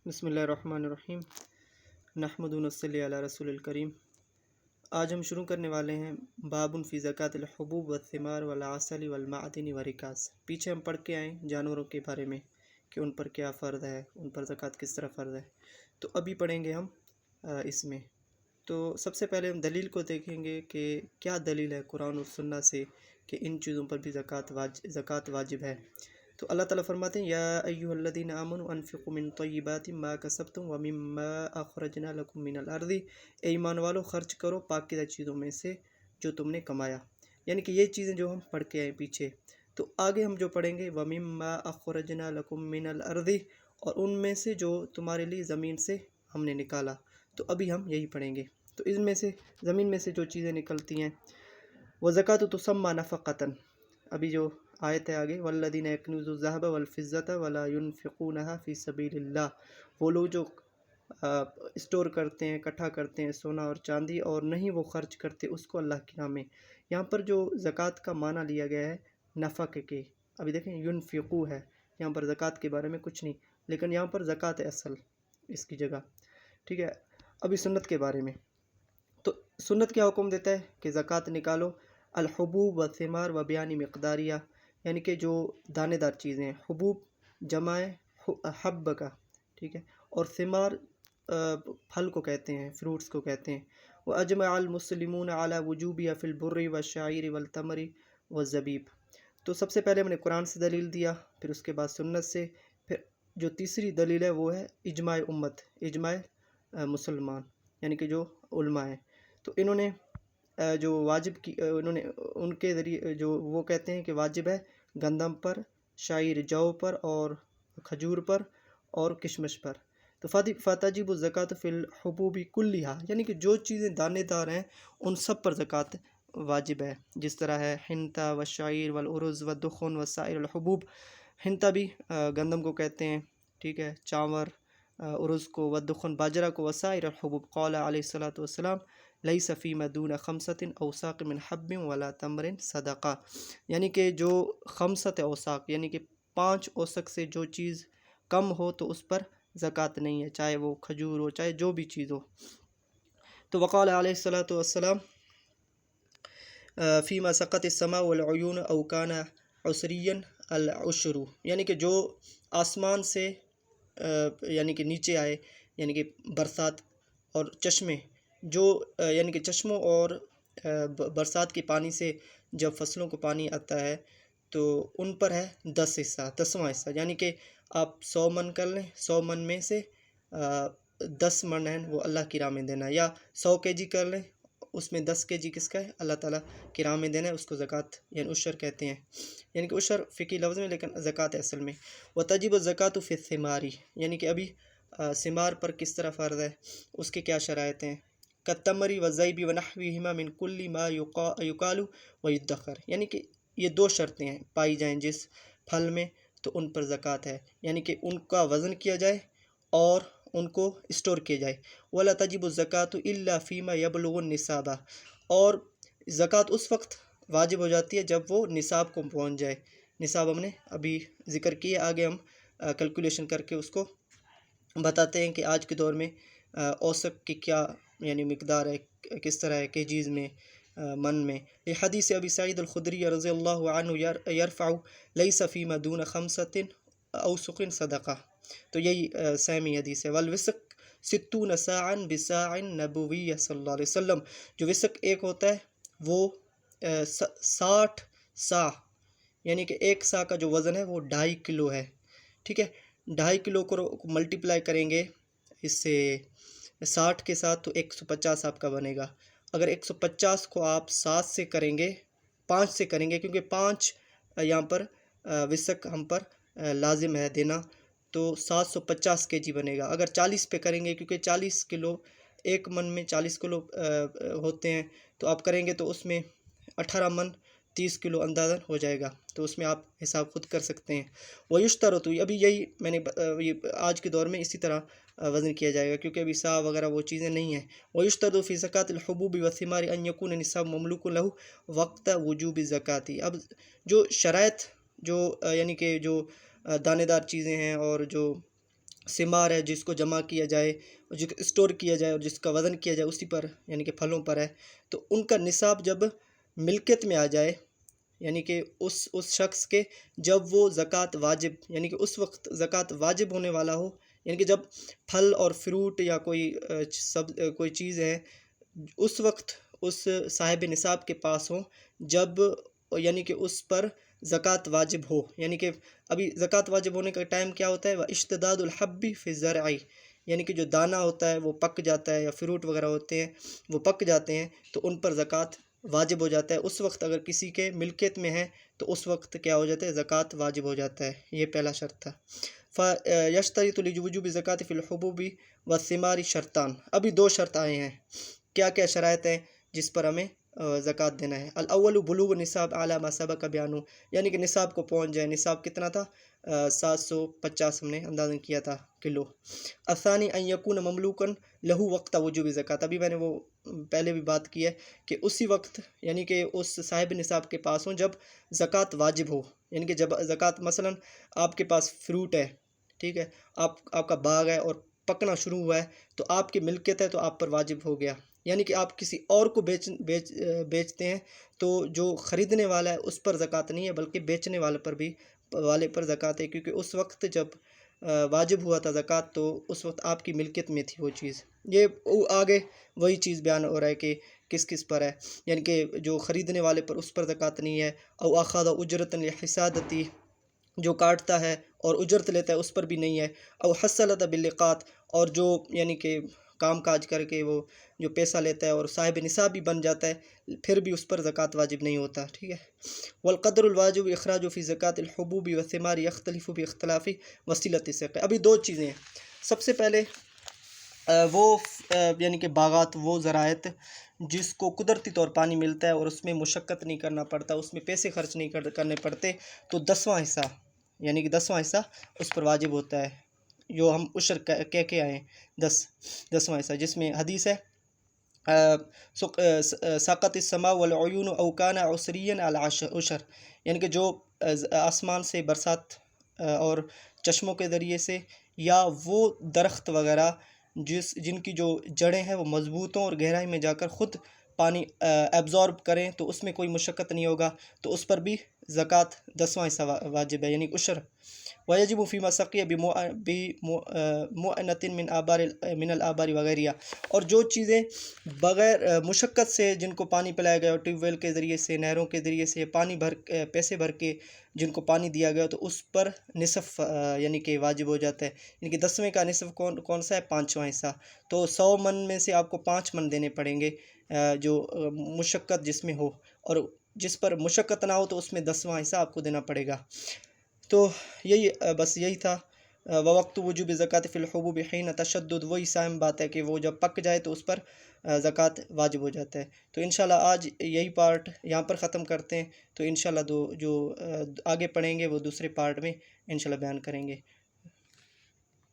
بسم اللہ الرحمن الرحیم نحمد و نصلی علی رسول الکریم۔ آج ہم شروع کرنے والے ہیں باب فی زکوٰۃ الحبوب والثمار والعسل والمعدن والرکاز۔ پیچھے ہم پڑھ کے آئیں جانوروں کے بارے میں کہ ان پر کیا فرض ہے، ان پر زکوٰۃ کس طرح فرض ہے، تو ابھی پڑھیں گے ہم اس میں۔ تو سب سے پہلے ہم دلیل کو دیکھیں گے کہ کیا دلیل ہے قرآن اور سنہ سے کہ ان چیزوں پر بھی زکوٰۃ واجب ہے۔ تو اللہ تعالیٰ فرماتے ہیں یا ایھا الذین آمنوا انفقوا من طیبات ما کسبتم ومما اخرجنا لکم من الارض، اے ایمان والو خرچ کرو پاکیزہ چیزوں میں سے جو تم نے کمایا، یعنی کہ یہ چیزیں جو ہم پڑھ کے آئے پیچھے۔ تو آگے ہم جو پڑھیں گے ومما اخرجنا لکم من الارض، اور ان میں سے جو تمہارے لیے زمین سے ہم نے نکالا، تو ابھی ہم یہی پڑھیں گے۔ تو ان میں سے زمین میں سے جو چیزیں نکلتی ہیں وَزَكَاةُ تُسَمَّى نَفَقَةً، ابھی جو آیت ہے آگے وَالَّذِينَ يَكْنِزُونَ الذَّهَبَ وَالْفِضَّةَ وَلَا يُنْفِقُونَهَا فِي سَبِيلِ اللَّهِ، وہ لوگ جو اسٹور کرتے ہیں، اکٹھا کرتے ہیں سونا اور چاندی، اور نہیں وہ خرچ کرتے اس کو اللہ کی راہ میں۔ یہاں پر جو زکوٰۃ کا معنی لیا گیا ہے نفق کے، ابھی دیکھیں ينفقو ہے، یہاں پر زکوٰۃ کے بارے میں کچھ نہیں، لیکن یہاں پر زکوٰۃ اصل اس کی جگہ، ٹھیک ہے۔ ابھی سنت کے بارے میں، تو سنت کیا حکم دیتا ہے کہ زکوٰۃ نکالو الحبوب و ثمار و بیان مقداریہ، یعنی کہ جو دانے دار چیزیں ہیں، حبوب جمع حب کا، ٹھیک ہے، اور ثمار پھل کو کہتے ہیں، فروٹس کو کہتے ہیں۔ وَأَجْمَعَ الْمُسْلِمُونَ عَلَى وُجُوبِهَا فِي الْبُرِّ وَالشَّعِيرِ وَالْتَمْرِ وَالزَّبِيبِ۔ تو سب سے پہلے ہم نے قرآن سے دلیل دیا، پھر اس کے بعد سنت سے، پھر جو تیسری دلیل ہے وہ ہے اجماع امت، اجماع مسلمان، یعنی کہ جو علماء ہیں۔ تو انہوں نے جو واجب کی، انہوں نے ان کے ذریعے جو وہ کہتے ہیں کہ واجب ہے گندم پر، شعیر جو پر، اور کھجور پر، اور کشمش پر۔ تو فتجب الزکوٰۃ فی الحبوب کلھا، یعنی کہ جو چیزیں دانے دار ہیں ان سب پر زکوٰۃ واجب ہے، جس طرح ہے حنطہ والشعیر والارز والدخن وسائر الحبوب۔ حنطہ بھی گندم کو کہتے ہیں، ٹھیک ہے، چاور ارز کو، والدخن باجرہ کو، وسائر الحبوب۔ قال علیہ الصلاۃ والسلام لیس فیما دون خمسۃ اوساق من حب ولا تمر صدقہ، یعنی کہ جو خمسۃ اوساق، یعنی کہ 5 اوسق سے جو چیز کم ہو تو اس پر زکوٰۃ نہیں ہے، چاہے وہ کھجور ہو، چاہے جو بھی چیز ہو۔ تو وقال علیہ الصلاۃ والسلام فیما سقط السماء والعیون او کان عسریا العشر، یعنی کہ جو آسمان سے یعنی کہ نیچے آئے، یعنی کہ برسات اور چشمے، جو یعنی کہ چشموں اور برسات کے پانی سے جب فصلوں کو پانی آتا ہے تو ان پر ہے 10 حصہ، 10واں حصہ، یعنی کہ آپ 100 من کر لیں، 100 من میں سے 10 من ہے وہ اللہ کی راہ میں دینا، یا 100 kg کر لیں، اس میں 10 kg کس کا ہے؟ اللہ تعالیٰ کی راہ میں دینا ہے، اس کو زکوٰۃ یعنی عشر کہتے ہیں، یعنی کہ عشر فقہی لفظ میں، لیکن زکوٰۃ اصل میں۔ وتجب الزکوٰۃ فی الثمار، یعنی کہ ابھی ثمار پر کس طرح فرض ہے، اس کے کیا شرائط ہیں؟ کالتمر والزیب ونحوہما من کل ما یقال ویدخر، یعنی کہ یہ 2 شرطیں ہیں پائی جائیں جس پھل میں تو ان پر زکوٰۃ ہے، یعنی کہ ان کا وزن کیا جائے اور ان کو اسٹور کیا جائے۔ ولا تجب الزکوٰۃ الا فیما یبلغ النصاب، اور زکوٰۃ اس وقت واجب ہو جاتی ہے جب وہ نصاب کو پہنچ جائے۔ نصاب ہم نے ابھی ذکر کیا، آگے ہم کیلکولیشن کر کے اس کو بتاتے ہیں کہ آج کے دور میں اوسق کی کیا یعنی مقدار ہے، کس طرح ہے کیجیز میں، من میں۔ حدیث ابی سعید الخدری رضی اللہ عنہ یرفع لیس فیما دون خمسۃ اوسق صدقہ، تو یہی سیمی حدیث ہے۔ والوسق 60 ساعا بساع نبوی صلی اللہ علیہ وسلم، جو وسق ایک ہوتا ہے وہ 60 سا، یعنی کہ 1 سا کا جو وزن ہے وہ 2.5 کلو ہے، ٹھیک ہے۔ 2.5 کلو کو ملٹیپلائی کریں گے اس سے 60 کے ساتھ تو 150 آپ کا بنے گا۔ اگر 150 کو آپ 7 سے کریں گے، 5 سے کریں گے، کیونکہ 5 یہاں پر وسق ہم پر لازم ہے دینا، تو 750 kg بنے گا۔ اگر 40 پہ کریں گے، کیونکہ 40 کلو 1 من میں 40 کلو ہوتے ہیں، تو آپ کریں گے تو اس میں 18 من 30 کلو اندازاً ہو جائے گا، تو اس میں آپ حساب خود کر سکتے ہیں۔ وَيُشْتَرَطُ، ابھی یہی میں نے آج کے دور میں اسی طرح وزن کیا جائے گا، کیونکہ ابھی سا وغیرہ وہ چیزیں نہیں ہیں۔ وَيُشْتَرَطُ فِي زَكَاةِ الْحُبُوبِ وَالثِّمَارِ أَنْ يَكُونَ النِّصَابُ مَمْلُوكًا لَهُ وَقْتَ وُجُوبِ الزَّكَاةِ۔ اب جو شرائط، جو یعنی کہ جو دانے دار چیزیں ہیں اور جو ثمار ہے جس کو جمع کیا جائے اور جو اسٹور کیا جائے اور جس کا وزن کیا جائے اسی پر یعنی کہ پھلوں پر ہے، تو ان کا نصاب جب ملکیت میں آ جائے، یعنی کہ اس شخص کے، جب وہ زکوٰۃ واجب یعنی کہ اس وقت زکوٰۃ واجب ہونے والا ہو، یعنی کہ جب پھل اور فروٹ یا کوئی چیز ہے اس وقت اس صاحب نصاب کے پاس ہوں، جب یعنی کہ اس پر زکوٰۃ واجب ہو، یعنی کہ ابھی زکوٰۃ واجب ہونے کا ٹائم کیا ہوتا ہے؟ اشتداد الحب فی الزرع، یعنی کہ جو دانہ ہوتا ہے وہ پک جاتا ہے، یا فروٹ وغیرہ ہوتے ہیں وہ پک جاتے ہیں، تو ان پر زکوٰۃ واجب ہو جاتا ہے۔ اس وقت اگر کسی کے ملکیت میں ہے تو اس وقت کیا ہو جاتا ہے؟ زکوٰۃ واجب ہو جاتا ہے۔ یہ پہلا شرط تھا۔ یشترط لوجوب زکوٰۃ فی الحبوب والثمار شرطان، ابھی دو شرط آئے ہیں۔ کیا کیا شرائط ہیں جس پر ہمیں زکوٰۃ دینا ہے؟ الاول بلوغ نصاب اعلیٰ ما سبق بیانہ، یعنی کہ نصاب کو پہنچ جائے۔ نصاب کتنا تھا؟ 750 ہم نے اندازہ کیا تھا کلو۔ الثانی ان یکون مملوکا لہو وقت وجوب زکوٰۃ، ابھی میں نے وہ پہلے بھی بات کی ہے کہ اسی وقت یعنی کہ اس صاحب نصاب کے پاس ہوں جب زکوٰۃ واجب ہو، یعنی کہ جب زکوٰۃ مثلا آپ کے پاس فروٹ ہے، ٹھیک ہے، آپ کا باغ ہے اور پکنا شروع ہوا ہے تو آپ کی ملکیت ہے تو آپ پر واجب ہو گیا، یعنی کہ آپ کسی اور کو بیچتے ہیں تو جو خریدنے والا ہے اس پر زکوٰۃ نہیں ہے بلکہ بیچنے والے پر زکوٰۃ ہے، کیونکہ اس وقت جب واجب ہوا تھا زکوٰۃ تو اس وقت آپ کی ملکیت میں تھی وہ چیز۔ یہ آگے وہی چیز بیان ہو رہا ہے کہ کس کس پر ہے، یعنی کہ جو خریدنے والے پر اس پر زکوٰۃ نہیں ہے۔ او اخذ اجرۃ لحسادتی، جو کاٹتا ہے اور اجرت لیتا ہے اس پر بھی نہیں ہے۔ او حصلت باللقاط، اور جو یعنی کہ کام کاج کر کے وہ جو پیسہ لیتا ہے اور صاحب نصاب بھی بن جاتا ہے پھر بھی اس پر زکوٰۃ واجب نہیں ہوتا، ٹھیک ہے۔ والقدر الواجب اخراج فی زکوٰۃ الحبوب والثمار یختلف باختلاف وسیلۃ السقی، ابھی دو چیزیں ہیں۔ سب سے پہلے یعنی کہ باغات، وہ زراعت جس کو قدرتی طور پانی ملتا ہے اور اس میں مشقت نہیں کرنا پڑتا، اس میں پیسے خرچ نہیں کرنے پڑتے، تو 10واں حصہ یعنی کہ 10واں حصہ اس پر واجب ہوتا ہے، جو ہم عشر کہہ کے آئے ہیں، 10واں حصہ، جس میں حدیث ہے ساقط السماء والعیون او کان عسریا العشر، یعنی کہ جو آسمان سے برسات اور چشموں کے ذریعے سے، یا وہ درخت وغیرہ جن کی جو جڑیں ہیں وہ مضبوط ہوں اور گہرائی میں جا کر خود پانی ایبزارب کریں تو اس میں کوئی مشقت نہیں ہوگا، تو اس پر بھی زکوٰۃ 10واں حصہ واجب ہے، یعنی عشر۔ ویجب فیما سقی بمؤنۃ من الآبار وغیرہ، اور جو چیزیں بغیر مشقت سے جن کو پانی پلایا گیا، ٹیوب ویل کے ذریعے سے، نہروں کے ذریعے سے پیسے بھر کے جن کو پانی دیا گیا تو اس پر نصف یعنی کہ واجب ہو جاتا ہے، یعنی کہ 10ویں کا نصف کون سا ہے؟ 5واں حصہ، تو 100 من میں سے آپ کو 5 من دینے پڑیں گے جو مشقت جس میں ہو، اور جس پر مشقت نہ ہو تو اس میں 10واں حصہ آپ کو دینا پڑے گا۔ تو یہی تھا۔ وقت وجوب زکوٰۃ فی الحبوب حین تشدد، وہی سائم بات ہے کہ وہ جب پک جائے تو اس پر زکوٰۃ واجب ہو جاتا ہے۔ تو انشاءاللہ آج یہی پارٹ یہاں پر ختم کرتے ہیں، تو انشاءاللہ جو آگے پڑھیں گے وہ دوسرے پارٹ میں انشاءاللہ بیان کریں گے۔